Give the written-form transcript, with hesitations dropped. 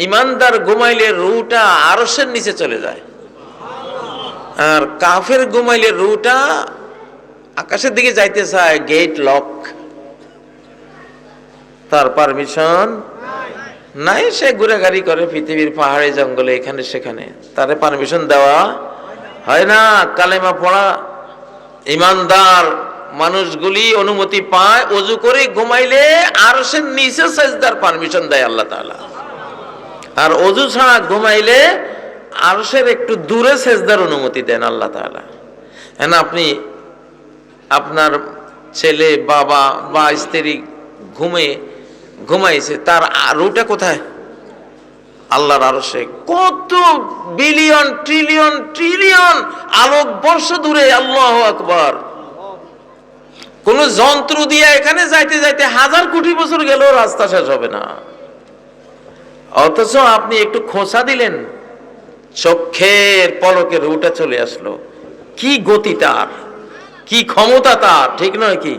ইমানদার ঘুমাইলে রুটা আরশের নিচে চলে যায়, আর কাফের ঘুমাইলে রুটা আকাশের দিকে যাইতে চায়, গেট লক, তার পারমিশন নাই। সে ঘুরেঘাড়ি করে পৃথিবীর পাহাড়ে জঙ্গলে এখানে সেখানে, তারে পারমিশন দেওয়া হয় না। কালেমা পড়া ইমানদার মানুষগুলি অনুমতি পায়, ওযু করে ঘুমাইলে আরশের নিচে সেজদার পারমিশন দেয় আল্লাহ তাআলা। আর ওযু ছাড়া ঘুমাইলে আরশের একটু দূরে সেজদার অনুমতি দেন আল্লাহ তাআলা। হ্যাঁ, আপনি আপনার ছেলে, বাবা বা স্ত্রী ঘুমাইছে, তার রুটা কোথায়? আল্লাহর আরশে। কত বিলিয়ন ট্রিলিয়ন ট্রিলিয়ন আলোক বর্ষ দূরে। আল্লাহু আকবার। কোন যন্ত্র দিয়ে এখানে যাইতে যাইতে হাজার কোটি বছর গেলেও রাস্তা শেষ হবে না। অথচ আপনি একটু খোঁচা দিলেন, চোখের পলকে রুটা চলে আসলো। কি গতি তার, কি ক্ষমতা তার, ঠিক নয় কি?